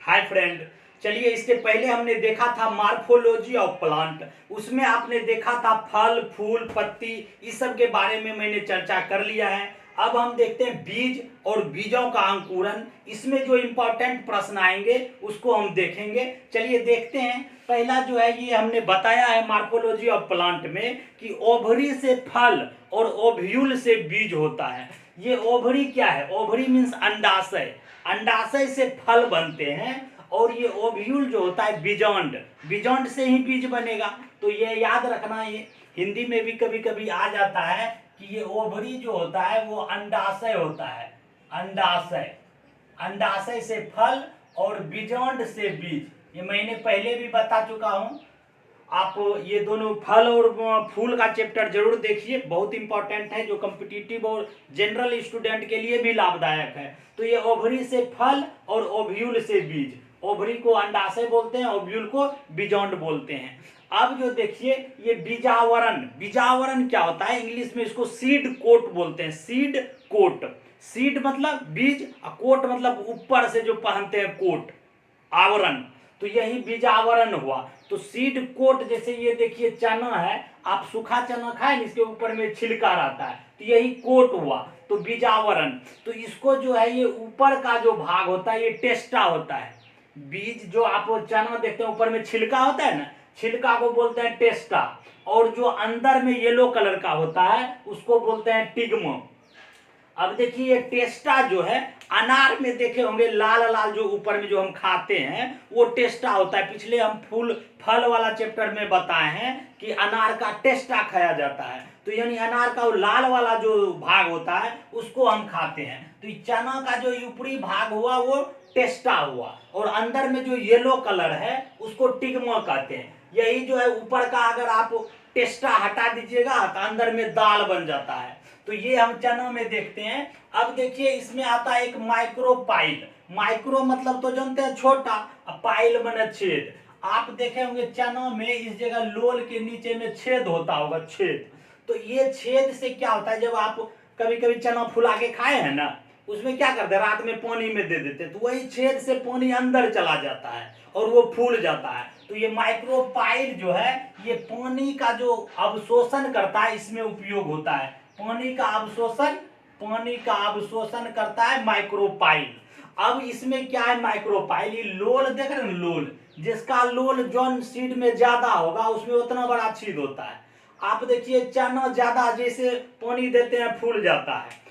Hi friend. चलिए, इसके पहले हमने देखा था मार्फोलॉजी ऑफ प्लांट। उसमें आपने देखा था फल फूल पत्ती, इस सब के बारे में मैंने चर्चा कर लिया है। अब हम देखते हैं बीज और बीजों का अंकुरन। इसमें जो इम्पोर्टेंट प्रश्न आएंगे उसको हम देखेंगे। चलिए देखते हैं। पहला जो है ये हमने बताया है मार्फोलॉजी ऑफ प्लांट में कि ओवरी से फल और ओव्यूल से बीज होता है। ये ओवरी क्या है? ओवरी मीन्स अंडाशय। अंडाशय से फल बनते हैं और ये ओव्यूल जो होता है बीजॉन्ड, बीजॉन्ड से ही बीज बनेगा। तो ये याद रखना, ये हिंदी में भी कभी कभी आ जाता है कि ये ओवरी जो होता है वो अंडाशय होता है। अंडाशय, अंडाशय से फल और बीजॉन्ड से बीज, ये मैंने पहले भी बता चुका हूं। आप ये दोनों फल और फूल का चैप्टर जरूर देखिए, बहुत इंपॉर्टेंट है, जो कॉम्पिटिटिव और जनरल स्टूडेंट के लिए भी लाभदायक है। तो ये ओवरी से फल और ओव्यूल से बीज, ओवरी को अंडाशय बोलते हैं, ओव्यूल को बीजॉन्ड बोलते हैं। अब जो देखिए ये बीजावरण, बीजावरण क्या होता है? इंग्लिश में इसको सीड कोट बोलते हैं। सीड कोट, सीड मतलब बीज, कोट मतलब ऊपर से जो पहनते हैं कोट, आवरण, तो यही बीजावरण हुआ। तो सीड कोट, जैसे ये देखिए चना है, आप सूखा चना खाएं, इसके ऊपर में छिलका रहता है, तो यही कोट हुआ। तो बीजावरण, तो इसको जो है ये ऊपर का जो भाग होता है ये टेस्टा होता है। बीज जो आप चना देखते हैं ऊपर में छिलका होता है ना, छिलका को बोलते हैं टेस्टा, और जो अंदर में येलो कलर का होता है उसको बोलते हैं टिग्म। अब देखिए ये टेस्टा जो है, अनार में देखे होंगे लाल लाल जो ऊपर में जो हम खाते हैं वो टेस्टा होता है। पिछले हम फल वाला चैप्टर में बताए हैं कि अनार का टेस्टा खाया जाता है। तो यानी अनार का वो लाल वाला जो भाग होता है उसको हम खाते हैं। तो चना का जो ऊपरी भाग हुआ वो टेस्टा हुआ, और अंदर में जो येलो कलर है उसको टिग्मा कहते हैं। यही जो है ऊपर का, अगर आप टेस्टा हटा दीजिएगा तो अंदर में दाल बन जाता है। तो ये हम चना में देखते हैं। अब देखिए इसमें आता है एक माइक्रोपाइल। माइक्रो मतलब तो जानते हैं छोटा, पाइल माने छेद। आप देखे होंगे चना में इस जगह लोल के नीचे में छेद होता होगा, छेद। तो ये छेद से क्या होता है, जब आप कभी कभी चना फुला के खाए हैं ना, उसमें क्या करते हैं, रात में पानी में दे देते, तो वही छेद से पानी अंदर चला जाता है और वो फूल जाता है। तो ये माइक्रोपाइल जो है ये पानी का जो अवशोषण करता है, इसमें उपयोग होता है। पानी का अवशोषण, पानी का अवशोषण करता है माइक्रोपाइल। अब इसमें क्या है, माइक्रोपाइल, ये लोल देख रहे हैं, लोल, जिसका लोल जॉन सीड में ज्यादा होगा उसमें उतना बड़ा छेद होता है। आप देखिए चना ज्यादा जैसे पानी देते हैं फूल जाता है,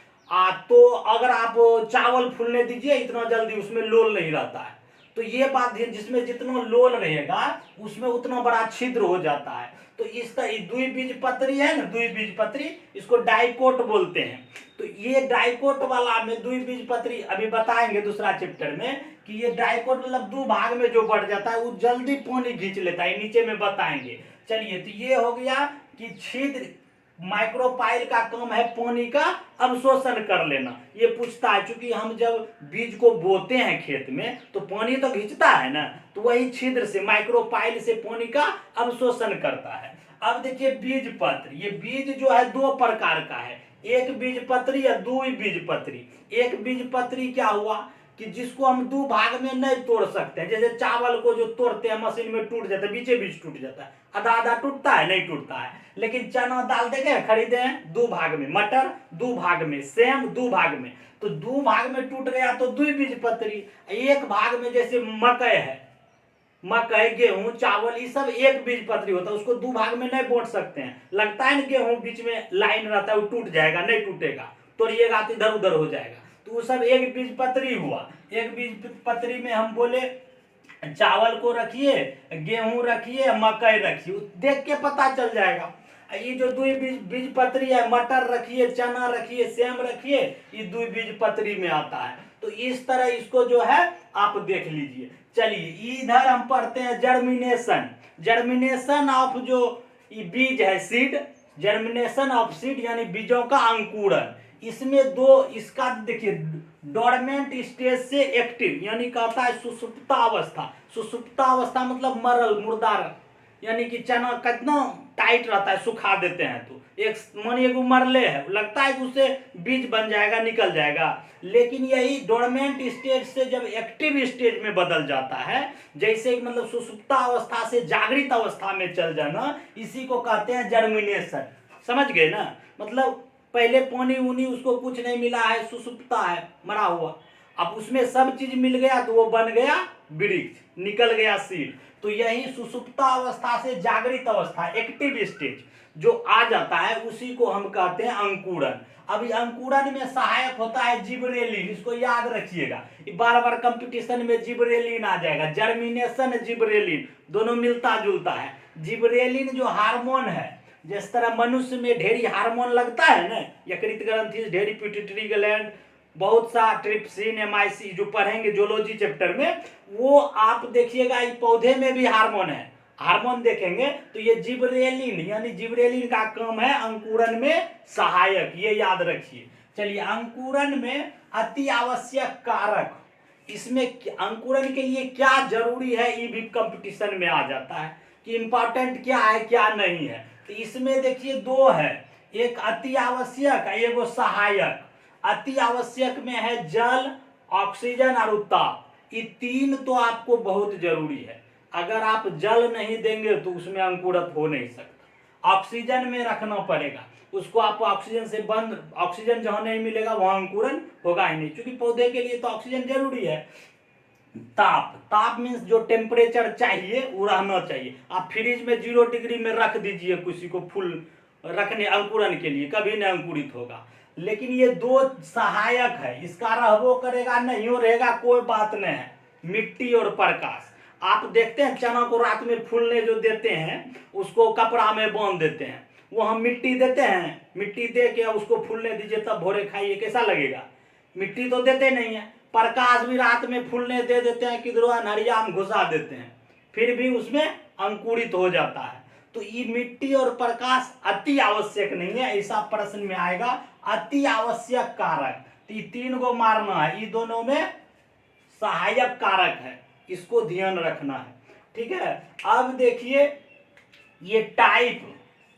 तो अगर आप चावल फूलने दीजिए इतना जल्दी उसमें लोल नहीं रहता है। तो ये बात है, जिसमें जितना लोल रहेगा उसमें उतना बड़ा छिद्र हो जाता है। तो इस तरह द्विबीजपत्री है ना, द्विबीजपत्री, इसको डाइकोट बोलते हैं। तो ये डाइकोट वाला में द्विबीजपत्री अभी बताएंगे दूसरा चैप्टर में कि ये डाइकोट मतलब दो भाग में जो बढ़ जाता है वो जल्दी पानी खींच लेता है, नीचे में बताएंगे। चलिए, तो ये हो गया कि छिद्र, माइक्रोपाइल का काम है पानी का अवशोषण कर लेना। ये पूछता है, चूंकि हम जब बीज को बोते हैं खेत में तो पानी तो खींचता है ना, तो वही छिद्र से, माइक्रोपाइल से पानी का अवशोषण करता है। अब देखिए बीज पत्र, ये बीज जो है दो प्रकार का है, एक बीज पत्री या दो बीज पत्री। एक बीज पत्री क्या हुआ कि जिसको हम दो भाग में नहीं तोड़ सकते हैं, जैसे चावल को जो तोड़ते हैं मशीन में टूट जाता है, बीचे बीच टूट जाता है, आधा आधा टूटता है, नहीं टूटता है। लेकिन चना दाल देखे खरीदे हैं दो भाग में, मटर दो भाग में, सेम दो भाग में। तो दो भाग में टूट गया तो द्विबीजपत्री। एक भाग में जैसे मकई है, मकई गेहूं चावल ये सब एक बीजपत्री होता है, उसको दो भाग में नहीं बांट सकते हैं। लगता है ना गेहूं बीच में लाइन रहता है वो टूट जाएगा, नहीं टूटेगा, तोड़िएगा तो इधर उधर हो जाएगा। तो वो सब एक बीजपत्री हुआ। एक बीजपत्री में हम बोले चावल को रखिए, गेहूं रखिए, मकई रखिए, देख के पता चल जाएगा। ये जो द्विबीजपत्री है, मटर रखिए, चना रखिए, सेम रखिए, ये द्विबीजपत्री में आता है। तो इस तरह इसको जो है आप देख लीजिए। चलिए इधर हम पढ़ते हैं जर्मिनेशन। जर्मिनेशन ऑफ जो बीज है, सीड, जर्मिनेशन ऑफ सीड यानी बीजों का अंकुरन। इसमें दो, इसका देखिए डोरमेंट स्टेज से एक्टिव यानी कहता है सुसुप्ता अवस्था। सुसुप्ता अवस्था मतलब मरल, मुर्दा यानी कि चना कितना टाइट रहता है, सुखा देते हैं तो एक मानिए एगो मरले है, लगता है कि उससे बीज बन जाएगा, निकल जाएगा। लेकिन यही डोरमेंट स्टेज से जब एक्टिव स्टेज में बदल जाता है, जैसे मतलब सुसुप्ता अवस्था से जागृत अवस्था में चल जाना, इसी को कहते हैं जर्मिनेशन। समझ गए ना? मतलब पहले पानी उनी उसको कुछ नहीं मिला है, सुसुप्ता है, मरा हुआ, अब उसमें सब चीज मिल गया तो वो बन गया वृक्ष, निकल गया सीड। तो यही सुसुप्ता अवस्था से जागृत अवस्था, एक्टिव स्टेज जो आ जाता है, उसी को हम कहते हैं अंकुरन। अभी अंकुरन में सहायक होता है जिबरेलिन, इसको याद रखिएगा, बार बार कंपटीशन में जिबरेलिन आ जाएगा। जर्मिनेशन, जिबरेलिन दोनों मिलता जुलता है। जिबरेलिन जो हार्मोन है, जिस तरह मनुष्य में ढेरी हार्मोन लगता है ना, यकृत ग्रंथि, ढेरी पिट्यूटरी ग्लैंड, बहुत सा ट्रिप्सिन, एमआईसी जो पढ़ेंगे जोलॉजी चैप्टर में, वो आप देखिएगा पौधे में भी हार्मोन है। हार्मोन देखेंगे तो ये जिबरेलिन, यानी जिबरेलिन का काम है अंकुरन में सहायक, ये याद रखिए। चलिए, अंकुरन में अति आवश्यक कारक, इसमें अंकुरन के लिए क्या जरूरी है, ये भी कंपटीशन में आ जाता है कि इंपॉर्टेंट क्या है क्या नहीं है। तो इसमें देखिए दो है, एक अति आवश्यक, एक सहायक। अति आवश्यक में है जल, ऑक्सीजन और उत्ताप, ये तीन तो आपको बहुत जरूरी है। अगर आप जल नहीं देंगे तो उसमें अंकुरित हो नहीं सकता। ऑक्सीजन में रखना पड़ेगा उसको, आपको ऑक्सीजन से बंद, ऑक्सीजन जहां नहीं मिलेगा वहां अंकुरन होगा ही नहीं, क्योंकि पौधे के लिए तो ऑक्सीजन जरूरी है। ताप, ताप मीन्स जो टेम्परेचर चाहिए वो रहना चाहिए। आप फ्रिज में 0 डिग्री में रख दीजिए किसी को फूल रखने अंकुरन के लिए, कभी नहीं अंकुरित होगा। लेकिन ये दो सहायक है, इसका रहबो करेगा नहीं हो रहेगा कोई बात नहीं है। मिट्टी और प्रकाश, आप देखते हैं चना को रात में फूलने जो देते हैं उसको कपड़ा में बांध देते हैं, वो हम मिट्टी देते हैं, मिट्टी दे के उसको फूलने दीजिए तब भोरे खाइए, कैसा लगेगा? मिट्टी तो देते नहीं है। प्रकाश भी रात में फूलने दे देते हैं, किधरो अनहरिया में घुसा देते हैं, फिर भी उसमें अंकुरित हो जाता है। तो ये मिट्टी और प्रकाश अति आवश्यक नहीं है, ऐसा प्रश्न में आएगा। अति आवश्यक कारक, तो ये तीन को मारना है, ये दोनों में सहायक कारक है, इसको ध्यान रखना है। ठीक है, अब देखिए ये टाइप,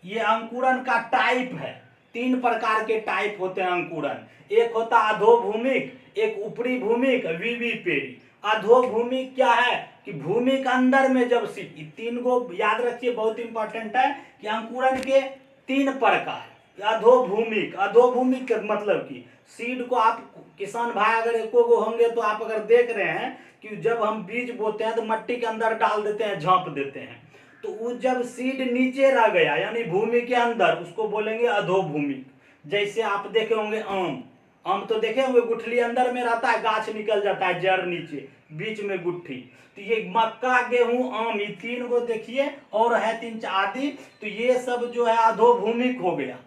ये अंकुरन का टाइप है। 3 प्रकार के टाइप होते हैं अंकुरन, एक होता अधोभूमिक, एक ऊपरी भूमिक, विविपेरी। अधोभूमिक क्या है कि भूमि के अंदर में जब सीड, 3 को याद रखिए, बहुत इंपॉर्टेंट है कि अंकुरन के 3 प्रकार। अधोभूमिक, अधोभूमिक का मतलब कि सीड को आप किसान भाई अगर एको गो होंगे तो आप अगर देख रहे हैं कि जब हम बीज बोते हैं तो मट्टी के अंदर डाल देते हैं, झांप देते हैं, तो वो जब सीड नीचे रह गया यानी भूमि के अंदर, उसको बोलेंगे अधोभूमिक। जैसे आप देखे होंगे आम, आम तो देखे होंगे गुठली अंदर में रहता है, गाछ निकल जाता है, जड़ नीचे, बीच में गुठली। तो ये मक्का, गेहूं, आम, ये 3 को देखिए, और है 3 आदि, तो ये सब जो है अधोभूमिक हो गया।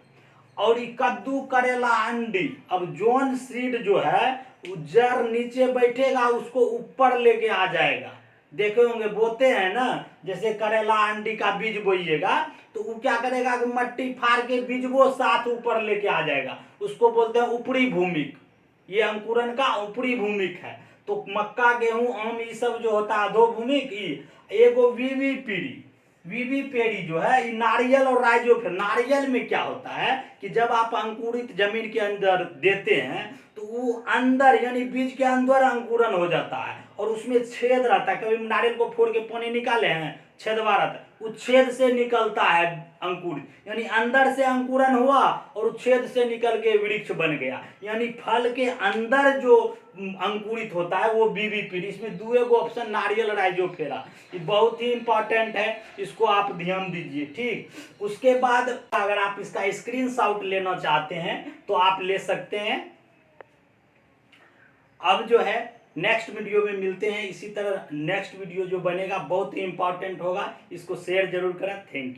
और ये कद्दू, करेला, अंडी, अब जोन सीड जो है वो जड़ नीचे बैठेगा, उसको ऊपर लेके आ जाएगा। देखे होंगे बोते हैं ना, जैसे करेला अंडी का बीज बोइएगा तो वो क्या करेगा कि मट्टी फाड़ के बीज वो साथ ऊपर लेके आ जाएगा, उसको बोलते हैं ऊपरी भूमिक। ये अंकुरन का ऊपरी भूमिक है। तो मक्का, गेहूं, आम, ये सब जो होता है अधोभूमिक। एगो विविपेरी, विविपेरी जो है ये नारियल और राइजोफियम। नारियल में क्या होता है कि जब आप अंकुरित जमीन के अंदर देते हैं तो वो अंदर यानी बीज के अंदर अंकुरन हो जाता है, और उसमें छेद रहता है। कभी नारियल को फोड़ के पानी निकाले हैं, छेदवा रहता है, उस छेद से निकलता है अंकुर, यानी अंदर से अंकुरन हुआ और छेद से निकल के वृक्ष बन गया। यानी फल के अंदर जो अंकुरित होता है वो विविपेरी। इसमें 2 ऑप्शन नारियल, राइजोफेरा, ये बहुत ही इंपॉर्टेंट है, इसको आप ध्यान दीजिए। ठीक, उसके बाद अगर आप इसका स्क्रीनशॉट लेना चाहते हैं तो आप ले सकते हैं। अब जो है नेक्स्ट वीडियो में मिलते हैं, इसी तरह नेक्स्ट वीडियो जो बनेगा बहुत ही इंपॉर्टेंट होगा, इसको शेयर जरूर करें। Thank you.